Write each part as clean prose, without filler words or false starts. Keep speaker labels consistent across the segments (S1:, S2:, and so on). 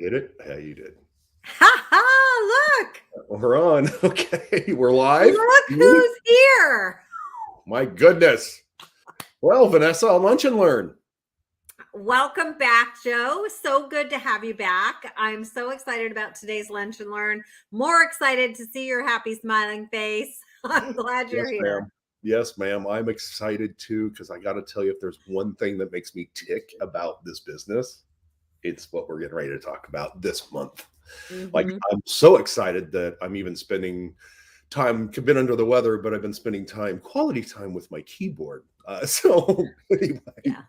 S1: Did it? Yeah, you did.
S2: Ha ha! Look!
S1: We're on. Okay, we're live.
S2: Look who's here!
S1: My goodness. Well, Vanessa, on Lunch and Learn.
S2: Welcome back, Joe. So good to have you back. I'm so excited about today's Lunch and Learn. More excited to see your happy, smiling face. I'm glad
S1: Yes,
S2: you're here.
S1: ma'am. Yes, ma'am. I'm excited too because I got to tell you, if there's one thing that makes me tick about this business, it's what we're getting ready to talk about this month. Like,
S2: Mhm.
S1: I'm so excited that I'm even spending time, been under the weather, but I've been spending quality time with my keyboard. So, anyway,
S2: Yeah.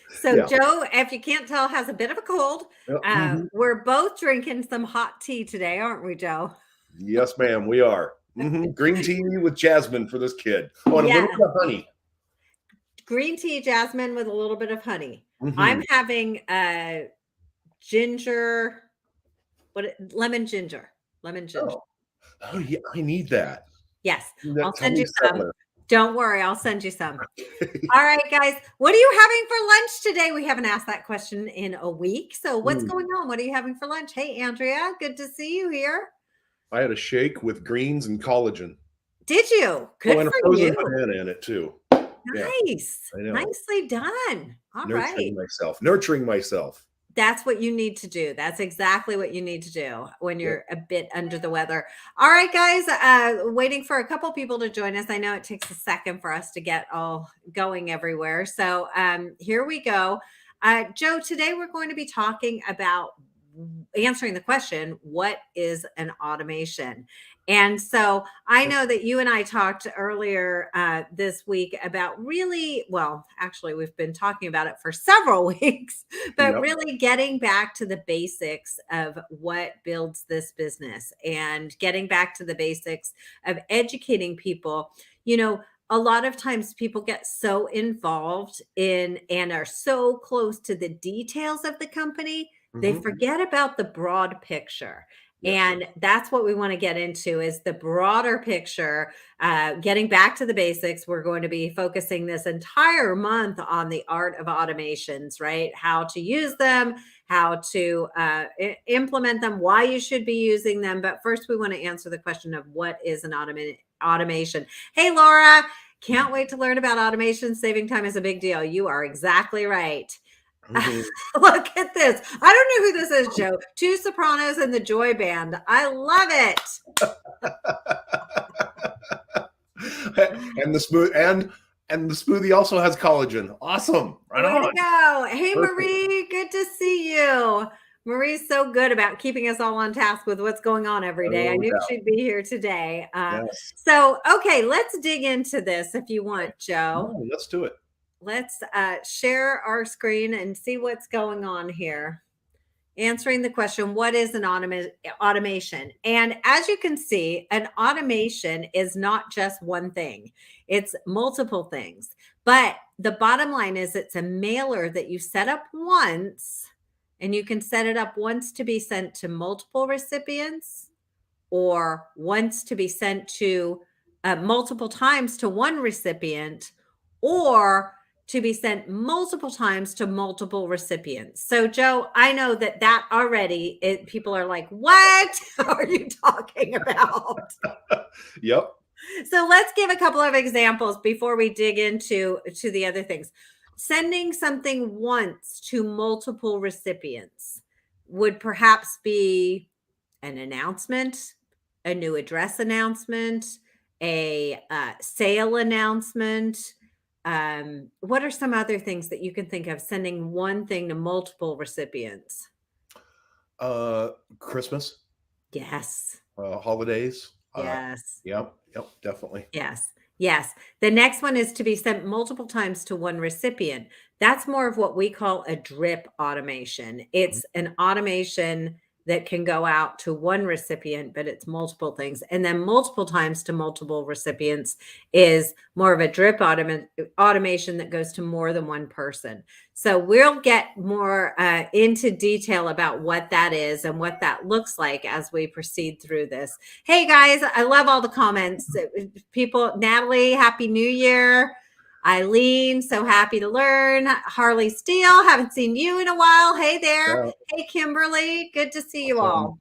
S2: So,
S1: yeah.
S2: Joe, if you can't tell, has a bit of a cold.
S1: Yeah, mhm.
S2: We're both drinking some hot tea today, aren't we, Joe?
S1: Yes, ma'am, we are. Green tea with jasmine for this kid. Oh, and a little
S2: Yes.
S1: bit of honey.
S2: Green tea, jasmine with a little bit of honey. I'm
S1: Mhm.
S2: having ginger, lemon ginger.
S1: Oh. Oh, yeah, I need that.
S2: Yes,
S1: That
S2: I'll send
S1: tummy
S2: you some.
S1: settler.
S2: Don't worry, I'll send you some. All right, guys, what are you having for lunch today? We haven't asked that question in a week. So, what's
S1: Mm.
S2: going on? What are you having for lunch? Hey, Andrea, good to see you here.
S1: I had a shake with greens and collagen.
S2: Did you?
S1: Oh,
S2: Good
S1: and a
S2: for
S1: frozen
S2: you.
S1: banana in it too. Yeah,
S2: Nice.
S1: I know.
S2: Nicely done. All right.
S1: Nurturing myself. Nurturing myself.
S2: That's what you need to do. That's exactly what you need to do when
S1: Yep.
S2: you're a bit under the weather. All right, guys, waiting for a couple people to join us. I know it takes a second for us to get all going everywhere. So here we go. Joe, today we're going to be talking about answering the question, what is an automation? And so I know that you and I talked earlier this week about actually, we've been talking about it for several weeks, but
S1: Yep.
S2: really getting back to the basics of what builds this business and getting back to the basics of educating people. You know, a lot of times people get so involved in and are so close to the details of the company, they
S1: Mhm.
S2: forget about the broad picture.
S1: Yes.
S2: And that's what we want to get into is the broader picture, getting back to the basics. We're going to be focusing this entire month on the art of automations, right? How to use them, how to implement them, why you should be using them. But first, we want to answer the question of what is an automation. Hey, Laura, can't wait to learn about automation. Saving time is a big deal. You are exactly right.
S1: Mhm.
S2: Look at this. I don't know who this is, Joe. Two Sopranos and the Joy Band. I love it.
S1: And the smoothie also has collagen. Awesome. Right
S2: Way to
S1: on.
S2: go. Hey,
S1: Perfect.
S2: Marie. Good to see you. Marie's so good about keeping us all on task with what's going on every day. I
S1: No
S2: knew
S1: doubt.
S2: she'd be here today.
S1: Yes.
S2: Okay, let's dig into this if you want, Joe.
S1: No, let's do it.
S2: Let's share our screen and see what's going on here. Answering the question, what is an automation? And as you can see, an automation is not just one thing, it's multiple things. But the bottom line is it's a mailer that you set up once, and you can set it up once to be sent to multiple recipients or once to be sent to multiple times to one recipient, or to be sent multiple times to multiple recipients. So, Joe, I know that already people are like, what are you talking about?
S1: Yep.
S2: So let's give a couple of examples before we dig into the other things. Sending something once to multiple recipients would perhaps be an announcement, a new address announcement, a sale announcement. What are some other things that you can think of sending one thing to multiple recipients?
S1: Uh, Christmas,
S2: Yes,
S1: holidays.
S2: yes.
S1: Yep. Yep. Definitely.
S2: Yes. Yes. The next one is to be sent multiple times to one recipient. That's more of what we call a drip automation. It's an automation that can go out to one recipient, but it's multiple things. And then multiple times to multiple recipients is more of a drip automation that goes to more than one person. So we'll get more into detail about what that is and what that looks like as we proceed through this. Hey guys, I love all the comments. People, Natalie, Happy New Year. Eileen, so happy to learn. Harley Steele, haven't seen you in a while. Hey there.
S1: Yeah.
S2: Hey, Kimberly, good to see you all.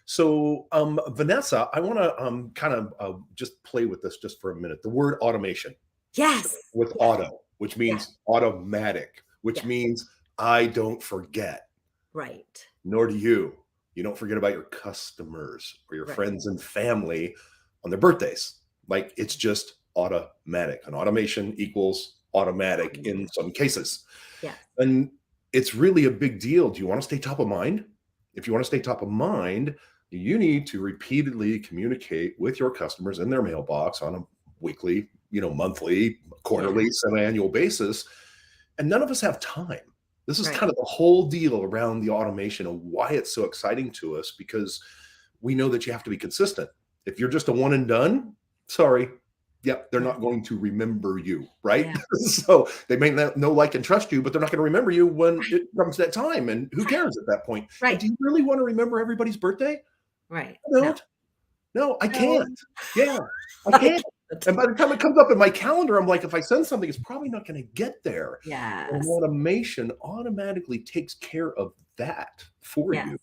S1: So, Vanessa, I want to kind of just play with this just for a minute. The word automation
S2: Yes.
S1: with auto, which means automatic, which means I don't forget.
S2: Right.
S1: Nor do you. You don't forget about your customers or your friends and family on their birthdays. Like, it's just automatic. An automation equals automatic in some cases.
S2: Yeah.
S1: And it's really a big deal. Do you want to stay top of mind? If you want to stay top of mind, you need to repeatedly communicate with your customers in their mailbox on a weekly, monthly, quarterly, semi-annual basis. And none of us have time. This is kind of the whole deal around the automation and why it's so exciting to us, because we know that you have to be consistent. If you're just a one and done, sorry. Yep, they're not going to remember you, right? Yeah. So they may not know, like, and trust you, but they're not going to remember you when it comes that time. And who cares at that point?
S2: Right.
S1: And do you really want to remember everybody's birthday?
S2: Right.
S1: No, I can't. Yeah, I can't. And by the time it comes up in my calendar, I'm like, if I send something, it's probably not going to get there.
S2: Yeah.
S1: Automation automatically takes care of that for you.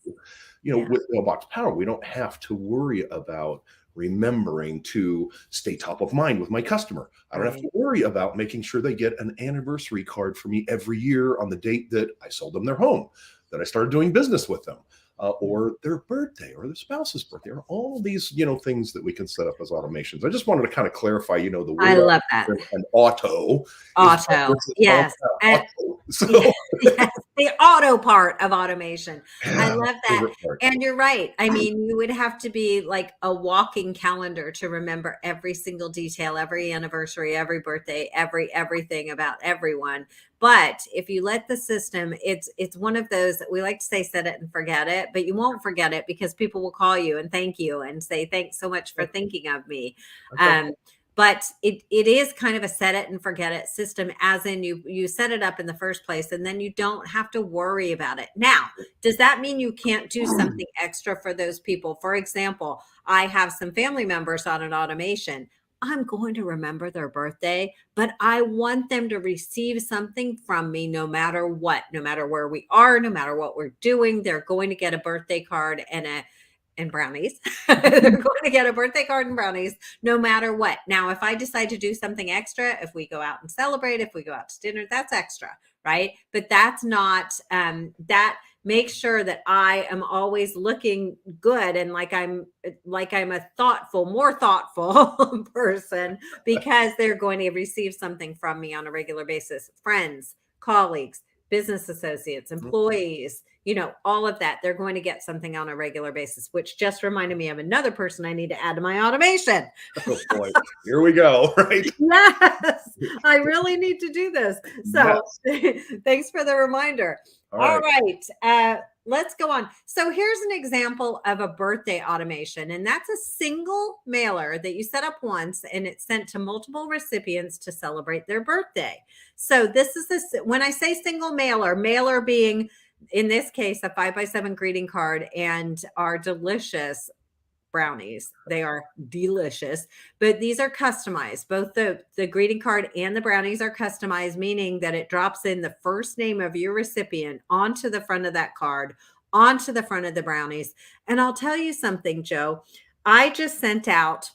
S1: With Mailbox Power, we don't have to worry about remembering to stay top of mind with my customer. I don't have to worry about making sure they get an anniversary card for me every year on the date that I sold them their home, that I started doing business with them. Or their birthday or their spouse's birthday, or all these, things that we can set up as automations. I just wanted to kind of clarify, the word.
S2: I love that.
S1: And auto.
S2: Yes.
S1: Auto. So.
S2: Yes, the auto part of automation. I love that. And you're right. I mean, you would have to be like a walking calendar to remember every single detail, every anniversary, every birthday, everything about everyone. But if you let the system, it's one of those that we like to say, set it and forget it, but you won't forget it because people will call you and thank you and say, thanks so much for thinking of me. But it is kind of a set it and forget it system, as in you set it up in the first place and then you don't have to worry about it. Now, does that mean you can't do something extra for those people? For example, I have some family members on an automation. I'm going to remember their birthday, but I want them to receive something from me no matter what, no matter where we are, no matter what we're doing. They're going to get a birthday card and brownies. They're going to get a birthday card and brownies no matter what. Now, if I decide to do something extra, if we go out and celebrate, if we go out to dinner, that's extra, right? But that's not, that makes sure that I am always looking good and like I'm a more thoughtful person, because they're going to receive something from me on a regular basis. Friends, colleagues, business associates, employees, all of that. They're going to get something on a regular basis, which just reminded me of another person I need to add to my automation.
S1: Oh boy, here we go, right?
S2: Yes, I really need to do this. So thanks for the reminder. All right. Let's go on. So here's an example of a birthday automation, and that's a single mailer that you set up once and it's sent to multiple recipients to celebrate their birthday. So this is when I say single mailer being, in this case, a 5x7 greeting card and our delicious brownies. They are delicious, but these are customized. Both the greeting card and the brownies are customized, meaning that it drops in the first name of your recipient onto the front of that card, onto the front of the brownies. And I'll tell you something, Joe, I just sent out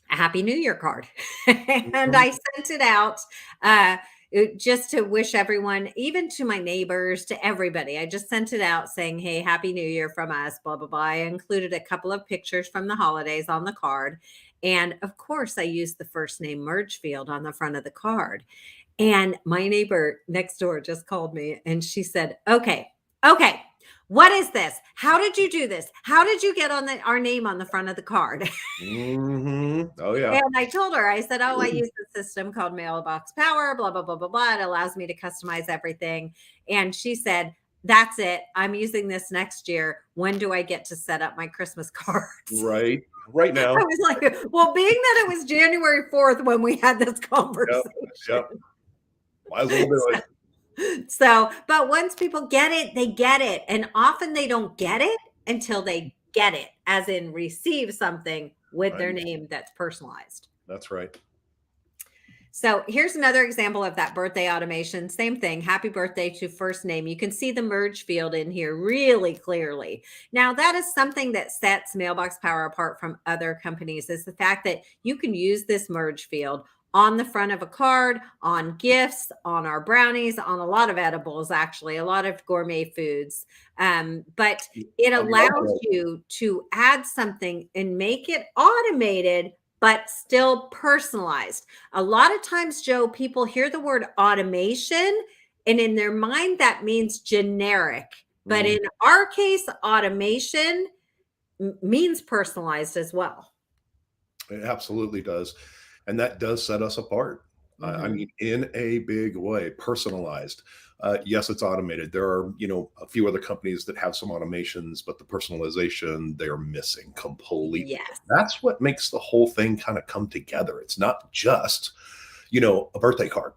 S2: a Happy New Year card and I sent it out, just to wish everyone, even to my neighbors, to everybody. I just sent it out saying, hey, Happy New Year from us, blah, blah, blah. I included a couple of pictures from the holidays on the card. And of course, I used the first name merge field on the front of the card. And my neighbor next door just called me and she said, okay. What is this? How did you do this? How did you get on our name on the front of the card?
S1: Oh, yeah.
S2: And I told her, I said, I use a system called Mailbox Power, blah, blah, blah, blah, blah. It allows me to customize everything. And she said, that's it. I'm using this next year. When do I get to set up my Christmas cards?
S1: Right now.
S2: I was like, well, being that it was January 4th when we had this conversation.
S1: Yep. Might as well do it.
S2: So, but once people get it, they get it. And often they don't get it until they get it, as in receive something with their name that's personalized.
S1: That's right.
S2: So here's another example of that birthday automation. Same thing. Happy birthday to first name. You can see the merge field in here really clearly. Now, that is something that sets Mailbox Power apart from other companies, is the fact that you can use this merge field on the front of a card, on gifts, on our brownies, on a lot of edibles, actually, a lot of gourmet foods. But it
S1: I love
S2: allows
S1: that.
S2: you to add something and make it automated, but still personalized. A lot of times, Joe, people hear the word automation, and in their mind, that means generic. But
S1: Mm,
S2: in our case, automation means personalized as well.
S1: it absolutely does. And that does set us apart. I
S2: Mhm.
S1: mean, in a big way, personalized. Yes, it's automated. There are, a few other companies that have some automations, but the personalization they're missing completely.
S2: Yes.
S1: That's what makes the whole thing kind of come together. It's not just, a birthday card.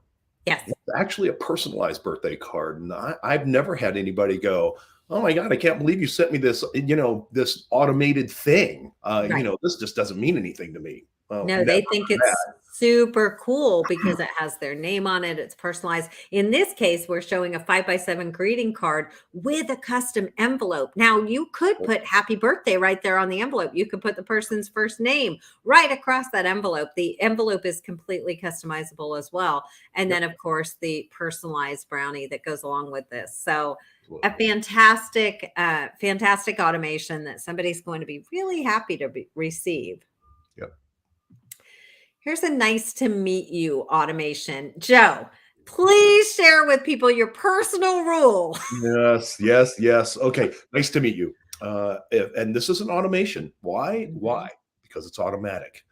S2: Yes.
S1: It's actually a personalized birthday card. And I've never had anybody go, "Oh my God, I can't believe you sent me this, this automated thing.
S2: Right.
S1: This just doesn't mean anything to me." Well,
S2: No,
S1: never
S2: they think it's super cool because it has their name on it. It's personalized. In this case, we're showing a 5x7 greeting card with a custom envelope. Now, you could
S1: that.
S2: put happy birthday right there on the envelope. You could put the person's first name right across that envelope. The envelope is completely customizable as well. And
S1: Yep,
S2: then, of course, the personalized brownie that goes along with this. So, a
S1: absolutely.
S2: fantastic automation that somebody's going to be really happy to receive.
S1: Yep.
S2: Here's a nice to meet you automation. Joe, please share with people your personal rule.
S1: Yes, yes, yes. Okay, nice to meet you. And this is an automation. Why? Why?
S2: Mhm.
S1: Because it's automatic.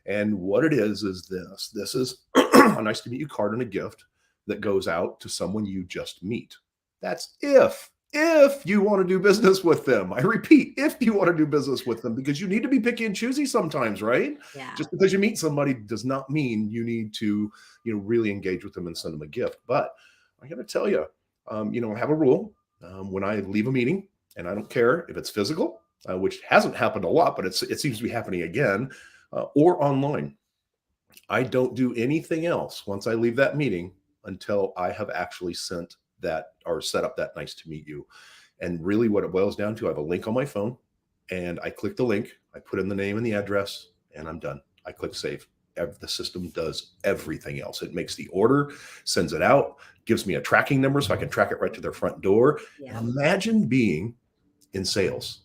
S1: And what it is this. This is a nice to meet you card and a gift that goes out to someone you just meet. That's if you want to do business with them. I repeat, if you want to do business with them, because you need to be picky and choosy sometimes, right?
S2: Yeah.
S1: Just because you meet somebody does not mean you need to, really engage with them and send them a gift. But I got to tell you, I have a rule when I leave a meeting, and I don't care if it's physical, which hasn't happened a lot, but it seems to be happening again, or online. I don't do anything else once I leave that meeting until I have actually sent that or set up that nice to meet you. And really, what it boils down to, I have a link on my phone and I click the link, I put in the name and the address, and I'm done. I click save. The system does everything else. It makes the order, sends it out, gives me a tracking number so I can track it right to their front door.
S2: Yeah.
S1: And imagine being in sales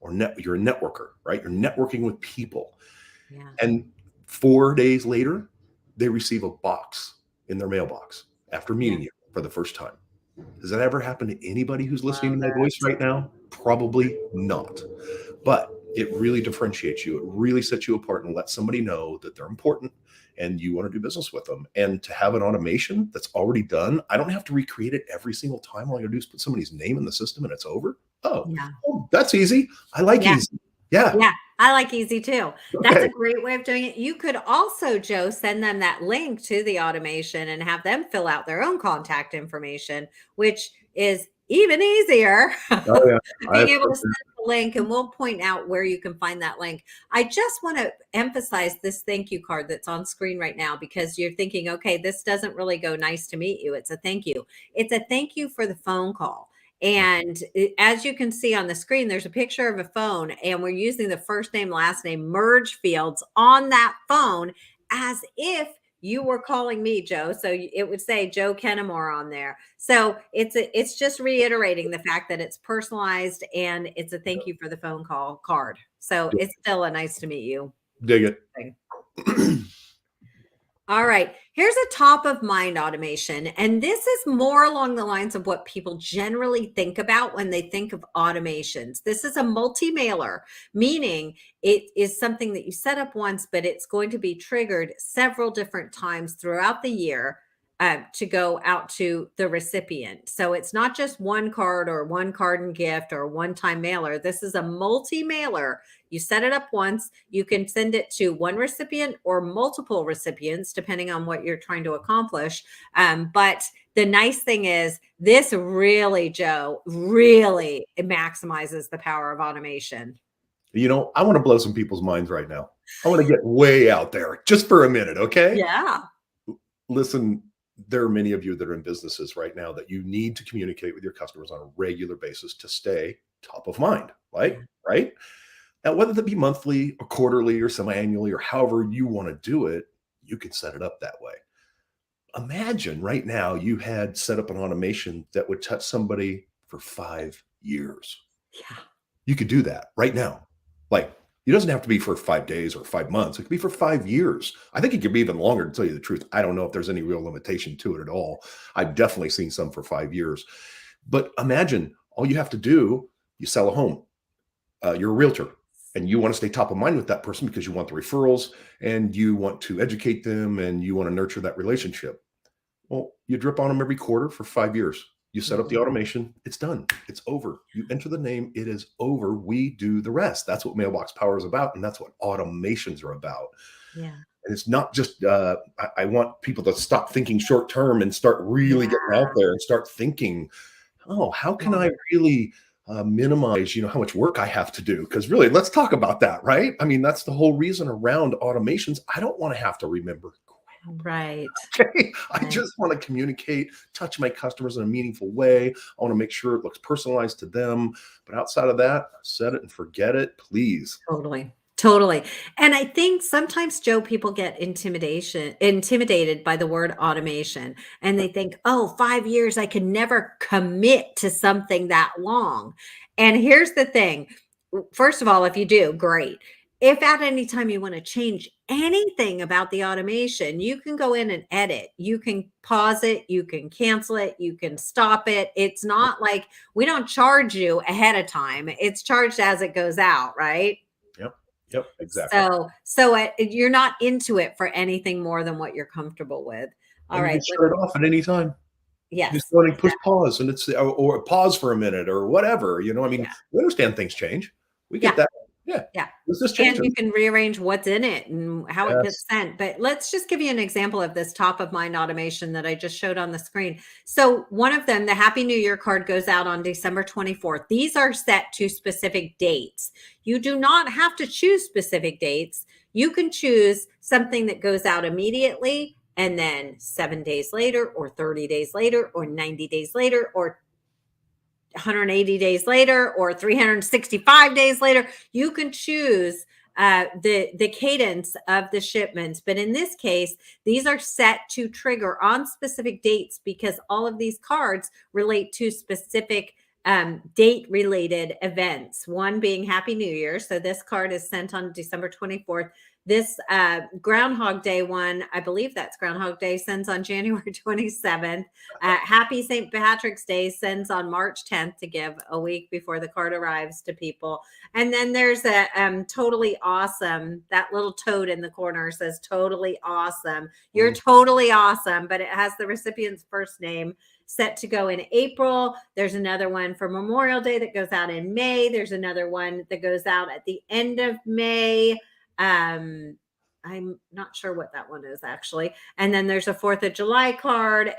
S1: or you're a networker, right? You're networking with people.
S2: Yeah.
S1: And 4 days later, they receive a box in their mailbox after
S2: Yeah.
S1: meeting you for the first time. Does that ever happen to anybody who's listening
S2: Love
S1: to my voice
S2: it.
S1: right now? Probably not. But it really differentiates you. It really sets you apart and lets somebody know that they're important and you want to do business with them. And to have an automation that's already done, I don't have to recreate it every single time. All I gotta do is put somebody's name in the system and it's over. Oh,
S2: Yeah.
S1: that's easy. I like
S2: Yeah.
S1: easy. Yeah.
S2: Yeah, I like easy too. That's
S1: Okay.
S2: a great way of doing it. You could also, Joe, send them that link to the automation and have them fill out their own contact information, which is even easier.
S1: Oh yeah.
S2: Being
S1: I've
S2: able to send the link, and we'll point out where you can find that link. I just want to emphasize this thank you card that's on screen right now, because you're thinking, okay, this doesn't really go nice to meet you. It's a thank you. It's a thank you for the phone call. And as you can see on the screen, there's a picture of a phone, and we're using the first name, last name merge fields on that phone as if you were calling me, Joe. So it would say Joe Kennemore on there. So it's just reiterating the fact that it's personalized and it's a thank you for the phone call card. So it's still a nice to meet you
S1: dig it.
S2: thing. All right, here's a top of mind automation. And this is more along the lines of what people generally think about when they think of automations. This is a multi mailer, meaning it is something that you set up once, but it's going to be triggered several different times throughout the year to go out to the recipient. So it's not just one card or one card and gift or one time mailer. This is a multi mailer. You set it up once, you can send it to one recipient or multiple recipients, depending on what you're trying to accomplish. But the nice thing is, this really, Joe, really it maximizes the power of automation.
S1: I want to blow some people's minds right now. I want to get way out there just for a minute, okay?
S2: Yeah.
S1: Listen, there are many of you that are in businesses right now that you need to communicate with your customers on a regular basis to stay top of mind,
S2: Yeah.
S1: right? Now, whether that be monthly or quarterly or semi-annually or however you want to do it, you can set it up that way. Imagine right now you had set up an automation that would touch somebody for 5 years.
S2: Yeah.
S1: You could do that right now. Like, it doesn't have to be for 5 days or 5 months. It could be for 5 years. I think it could be even longer, to tell you the truth. I don't know if there's any real limitation to it at all. I've definitely seen some for 5 years. But imagine all you have to do, you sell a home, you're a realtor, and you want to stay top of mind with that person because you want the referrals and you want to educate them and you want to nurture that relationship. Well, you drip on them every quarter for 5 years. You set up the
S2: Mhm.
S1: automation, it's done. It's over. You enter the name, it is over. We do the rest. That's what Mailbox Power is about, and that's what automations are about.
S2: Yeah.
S1: And it's not just I want people to stop thinking short term and start really
S2: Yeah.
S1: getting out there and start thinking, oh, how can
S2: Long
S1: I really minimize, how much work I have to do? Because really, let's talk about that, right? I mean, that's the whole reason around automations. I don't want to have to remember.
S2: Right.
S1: Okay. I
S2: Right.
S1: just want to communicate, touch my customers in a meaningful way. I want to make sure it looks personalized to them. But outside of that, set it and forget it, please.
S2: Totally. Totally. And I think sometimes, Joe, people get intimidated by the word automation, and they think, oh, 5 years, I can never commit to something that long. And here's the thing. First of all, if you do, great. If at any time you want to change anything about the automation, you can go in and edit. You can pause it, you can cancel it, you can stop it. It's not like we don't charge you ahead of time. It's charged as it goes out, right?
S1: Yep. Yep. Exactly.
S2: So you're not into it for anything more than what you're comfortable with. All
S1: And you can
S2: right.
S1: shut it off at any time. You just
S2: Yes,
S1: go and push
S2: exactly.
S1: pause and or pause for a minute or whatever. I mean,
S2: Yeah.
S1: we understand things change. We get
S2: Yeah.
S1: that. Yeah.
S2: Yeah.
S1: This is
S2: And you
S1: changing.
S2: can rearrange what's in it and how it
S1: Yes.
S2: gets sent. But let's just give you an example of this top of mind automation that I just showed on the screen. So, one of them, the Happy New Year card, goes out on December 24th. These are set to specific dates. You do not have to choose specific dates. You can choose something that goes out immediately and then 7 days later, or 30 days later, or 90 days later, or 180 days later, or 365 days later. You can choose the cadence of the shipments, but in this case, these are set to trigger on specific dates because all of these cards relate to specific date related events. One being Happy New Year, so this card is sent on December 24th. This Groundhog Day one, I believe that's Groundhog Day, sends on January 27th. Happy St. Patrick's Day sends on March 10th, to give a week before the card arrives to people. And then there's a totally awesome. That little toad in the corner says totally awesome. You're totally awesome, but it has the recipient's first name set to go in April. There's another one for Memorial Day that goes out in May. There's another one that goes out at the end of May. I'm not sure what that one is actually. And then there's a 4th of July card.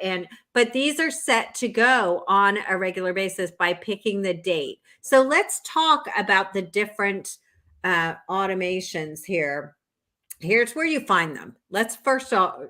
S2: But these are set to go on a regular basis by picking the date. So let's talk about the different automations here. Here's where you find them.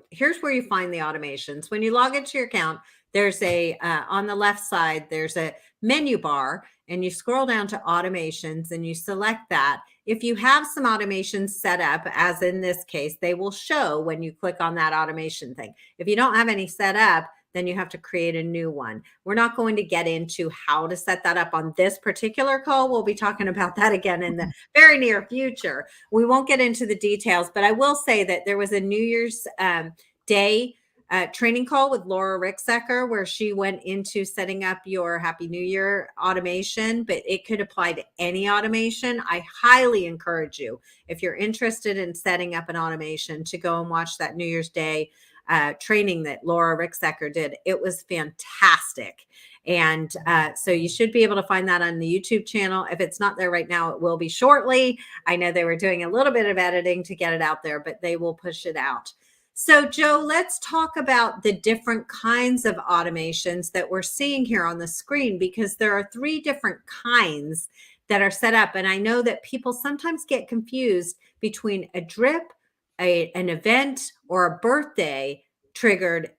S2: Here's where you find the automations. When you log into your account, there's on the left side, there's a menu bar, and you scroll down to automations and you select that. If you have some automations set up, as in this case, they will show when you click on that automation thing. If you don't have any set up, then you have to create a new one. We're not going to get into how to set that up on this particular call. We'll be talking about that again in the very near future. We won't get into the details, but I will say that there was a New Year's Day training call with Laura Ricksecker where she went into setting up your Happy New Year automation, but it could apply to any automation. I highly encourage you, if you're interested in setting up an automation, to go and watch that New Year's Day training that Laura Ricksecker did. It was fantastic. And so you should be able to find that on the YouTube channel. If it's not there right now, it will be shortly. I know they were doing a little bit of editing to get it out there, but they will push it out. So, Joe, let's talk about the different kinds of automations that we're seeing here on the screen, because there are 3 different kinds that are set up. And I know that people sometimes get confused between a drip, an event, or a birthday triggered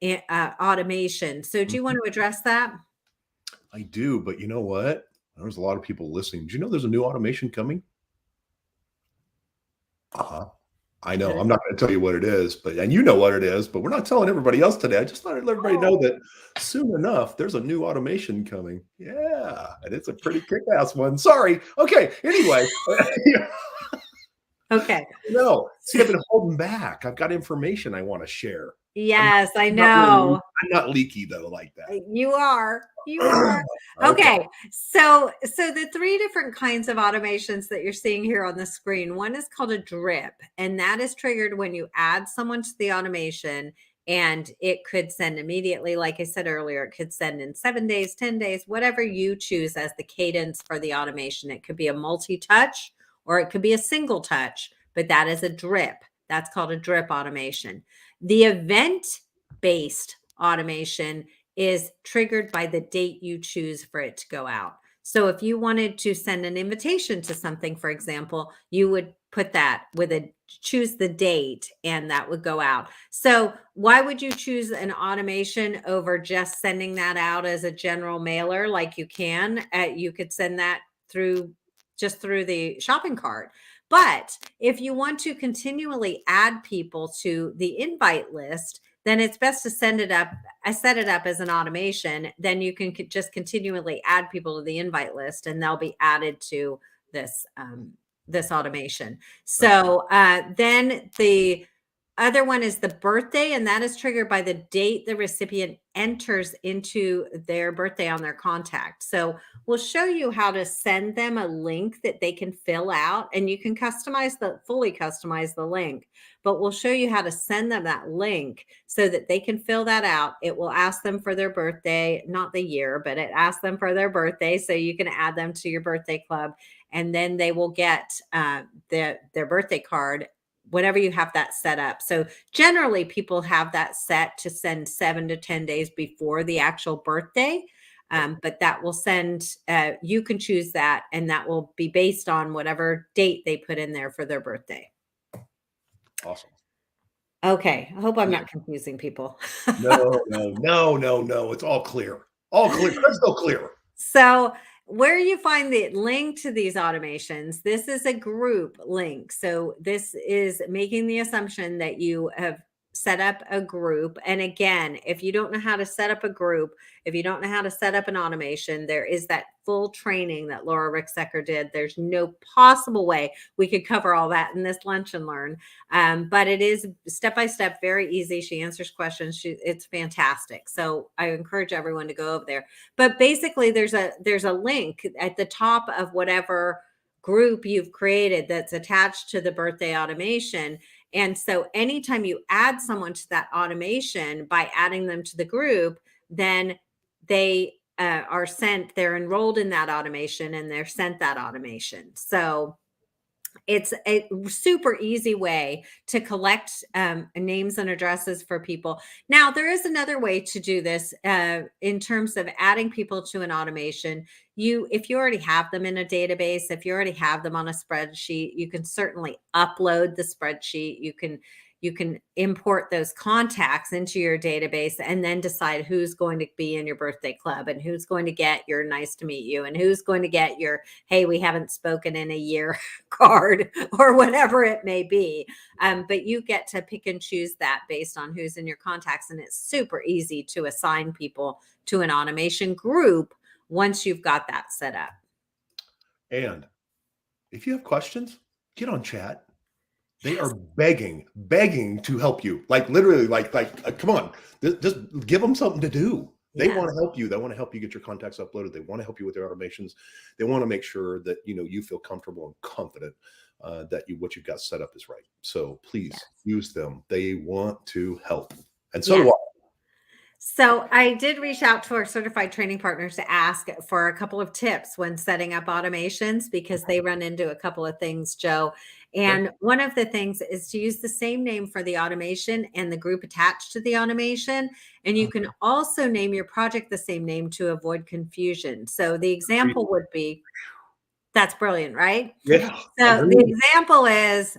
S2: automation. So do you want to address that?
S1: I do, but you know what? There's a lot of people listening. Do you know there's a new automation coming? Uh-huh. I know. I'm not going to tell you what it is, and you know what it is, but we're not telling everybody else today. I just thought I'd let everybody know that soon enough, there's a new automation coming. Yeah, and it's a pretty kick-ass one. Sorry. Okay. Anyway,
S2: Okay.
S1: no. See, I've been holding back. I've got information I want to share.
S2: Yes, I
S1: I'm
S2: know.
S1: not leaky though, like that.
S2: You are. You are. Okay. So the three different kinds of automations that you're seeing here on the screen, one is called a drip, and that is triggered when you add someone to the automation, and it could send immediately. Like I said earlier, it could send in 7 days, 10 days, whatever you choose as the cadence for the automation. It could be a multi-touch or it could be a single touch, but that is a drip. That's called a drip automation. The event-based automation is triggered by the date you choose for it to go out. So if you wanted to send an invitation to something, for example, you would put that with choose the date, and that would go out. So why would you choose an automation over just sending that out as a general mailer like you can? You could send that through the shopping cart. But if you want to continually add people to the invite list, then it's best to set it up as an automation. Then you can just continually add people to the invite list, and they'll be added to this this automation. So then the other one is the birthday, and that is triggered by the date the recipient enters into their birthday on their contact. So we'll show you how to send them a link that they can fill out, and you can fully customize the link, but we'll show you how to send them that link so that they can fill that out. It will ask them for their birthday, not the year, but it asks them for their birthday. So you can add them to your birthday club, and then they will get their birthday card whenever you have that set up. So generally people have that set to send 7 to 10 days before the actual birthday. But that will send, you can choose that, and that will be based on whatever date they put in there for their birthday.
S1: Awesome.
S2: Okay. I hope I'm not confusing people.
S1: No. It's all clear. All clear. Crystal clear.
S2: So where you find the link to these automations, this is a group link. So this is making the assumption that you have set up a group. And again, if you don't know how to set up a group, if you don't know how to set up an automation, there is that full training that Laura Ricksecker did. There's no possible way we could cover all that in this lunch and learn. But it is step-by-step, very easy. She answers questions. It's fantastic. So I encourage everyone to go over there. But basically there's a link at the top of whatever group you've created that's attached to the birthday automation. And so anytime you add someone to that automation by adding them to the group, then they they're enrolled in that automation, and they're sent that automation. So it's a super easy way to collect names and addresses for people. Now, there is another way to do this in terms of adding people to an automation. If you already have them in a database, if you already have them on a spreadsheet, you can certainly upload the spreadsheet. You can import those contacts into your database, and then decide who's going to be in your birthday club, and who's going to get your nice to meet you, and who's going to get your, hey, we haven't spoken in a year card, or whatever it may be. But you get to pick and choose that based on who's in your contacts. And it's super easy to assign people to an automation group once you've got that set up.
S1: And if you have questions, get on chat. They are begging to help you. Like literally, come on, just give them something to do. They want to help you. They want to help you get your contacts uploaded. They want to help you with their automations. They want to make sure that you feel comfortable and confident that what you've got set up is right. So please use them. They want to help, and so do I.
S2: So I did reach out to our certified training partners to ask for a couple of tips when setting up automations, because they run into a couple of things, Joe. And one of the things is to use the same name for the automation and the group attached to the automation. And you can also name your project the same name to avoid confusion. So the example would be, that's brilliant, right?
S1: Yeah.
S2: So the example is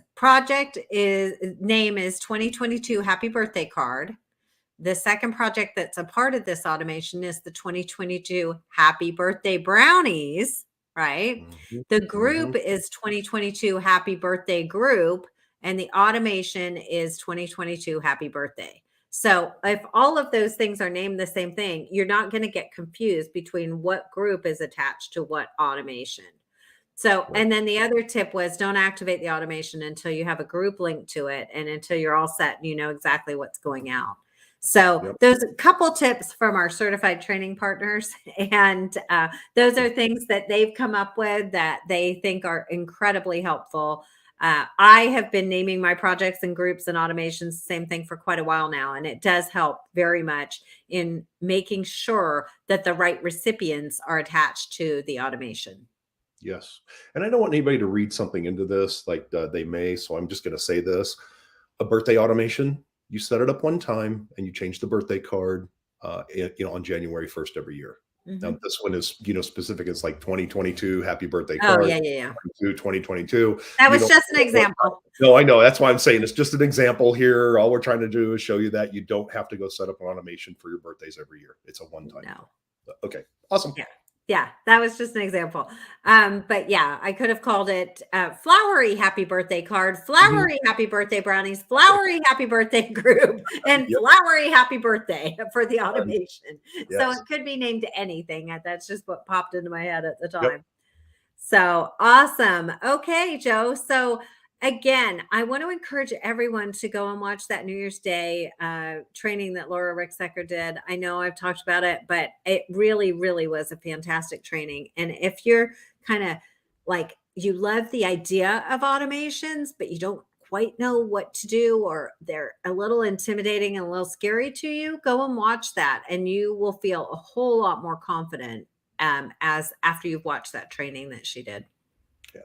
S2: name is 2022 Happy Birthday Card. the second project that's a part of this automation is the 2022 Happy Birthday Brownies, right?
S1: Mhm,
S2: The
S1: mhm.
S2: group is 2022 Happy Birthday Group, and the automation is 2022 Happy Birthday. So if all of those things are named the same thing, you're not going to get confused between what group is attached to what automation. So,
S1: Right.
S2: and then the other tip was don't activate the automation until you have a group link to it and until you're all set and you know exactly what's going out. So,
S1: Yep.
S2: those a couple tips from our certified training partners, and those are things that they've come up with that they think are incredibly helpful. I have been naming my projects and groups and automations the same thing for quite a while now, and it does help very much in making sure that the right recipients are attached to the automation.
S1: Yes. And I don't want anybody to read something into this like they may. So I'm just going to say this: a birthday automation, you set it up one time and you change the birthday card, on January 1st every year. Now,
S2: Mhm.
S1: this one is, specific. It's like 2022 happy birthday
S2: Oh,
S1: card,
S2: yeah, yeah, yeah.
S1: 2022.
S2: That
S1: You
S2: was
S1: don't.
S2: just an example.
S1: No, I know. That's why I'm saying it's just an example here. All we're trying to do is show you that you don't have to go set up an automation for your birthdays every year. It's a one-time
S2: No.
S1: deal. Okay. Awesome.
S2: Yeah. Yeah, that was just an example. But yeah, I could have called it flowery happy birthday card,
S1: Mhm.
S2: flowery happy birthday brownies, flowery happy birthday group, and
S1: Yep.
S2: flowery happy birthday for the
S1: Done.
S2: automation. So it
S1: Yes.
S2: could be named anything. That's just what popped into my head at the
S1: Yep.
S2: time. So awesome. Okay, Joe. So again, I want to encourage everyone to go and watch that New Year's Day training that Laura Ricksecker did. I know I've talked about it, but it really, really was a fantastic training. And if you're kind of like you love the idea of automations, but you don't quite know what to do, or they're a little intimidating and a little scary to you, go and watch that, and you will feel a whole lot more confident as after you've watched that training that she did.
S1: Yeah.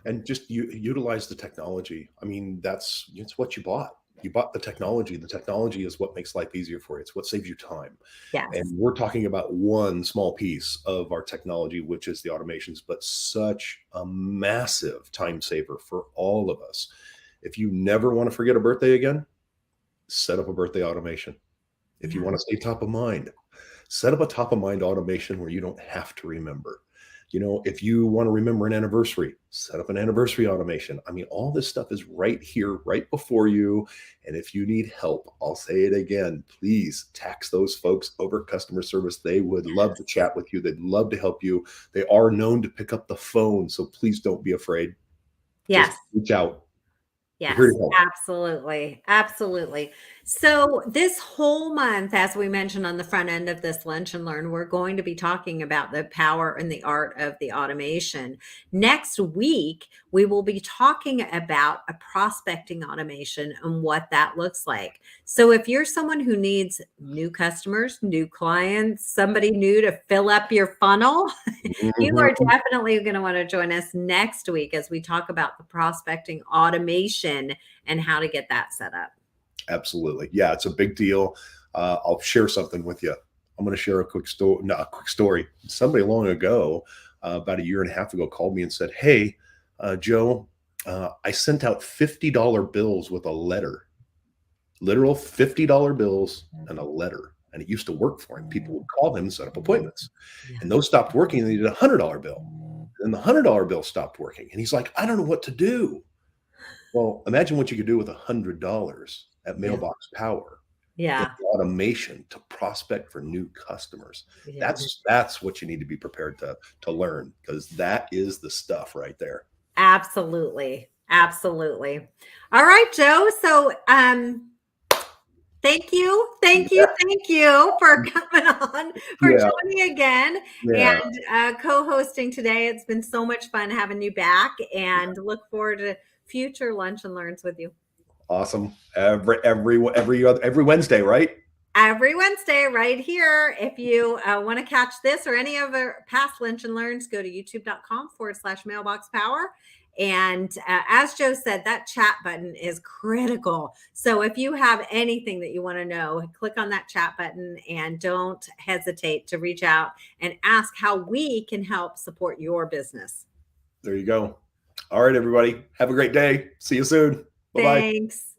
S1: And just utilize the technology. I mean, it's what you bought. You bought the technology. The technology is what makes life easier for you. It's what saves you time. And
S2: Yes.
S1: we're talking about one small piece of our technology, which is the automations, but such a massive time saver for all of us. If you never want to forget a birthday again, set up a birthday automation. If you
S2: Yeah.
S1: want to stay top of mind, set up a top of mind automation where you don't have to remember. If you want to remember an anniversary, set up an anniversary automation. I mean, all this stuff is right here, right before you. And if you need help, I'll say it again, please text those folks over at customer service. They would love to chat with you. They'd love to help you. They are known to pick up the phone. So please don't be afraid. Just
S2: Yes.
S1: reach out. We're here
S2: Yes,
S1: to help.
S2: absolutely. Absolutely. So, this whole month, as we mentioned on the front end of this Lunch and Learn, we're going to be talking about the power and the art of the automation. Next week, we will be talking about a prospecting automation and what that looks like. So, if you're someone who needs new customers, new clients, somebody new to fill up your funnel, you are
S1: Mhm.
S2: definitely going to want to join us next week as we talk about the prospecting automation and how to get that set up.
S1: Absolutely. Yeah, it's a big deal. I'll share something with you. I'm going to share a quick story. Not a quick story. Somebody long ago, about a year and a half ago, called me and said, "Hey, Joe, I sent out $50 bills with a letter, literal $50 bills and a letter. And it used to work for him. People would call him and set up appointments.
S2: Yeah.
S1: And those stopped working. And they did a $100 bill. And the $100 bill stopped working. And he's like, I don't know what to do. Well, imagine what you could do with $100 at
S2: Yeah.
S1: Mailbox Power in
S2: Yeah.
S1: automation to prospect for new customers.
S2: Yeah.
S1: That's what you need to be prepared to learn, because that is the stuff right there.
S2: Absolutely. Absolutely. All right, Joe. So, thank you. Thank you.
S1: Yeah,
S2: Thank you for coming on, for
S1: yeah,
S2: joining again
S1: yeah.
S2: and co hosting today. It's been so much fun having you back, and look forward to future lunch and learns with you.
S1: Awesome. Every Wednesday, right?
S2: Every Wednesday, right here. If you want to catch this or any other past Lunch and Learns, go to youtube.com/mailbox power. And as Joe said, that chat button is critical. So if you have anything that you want to know, click on that chat button and don't hesitate to reach out and ask how we can help support your business.
S1: There you go. All right, everybody. Have a great day. See you soon. Bye bye.
S2: Thanks.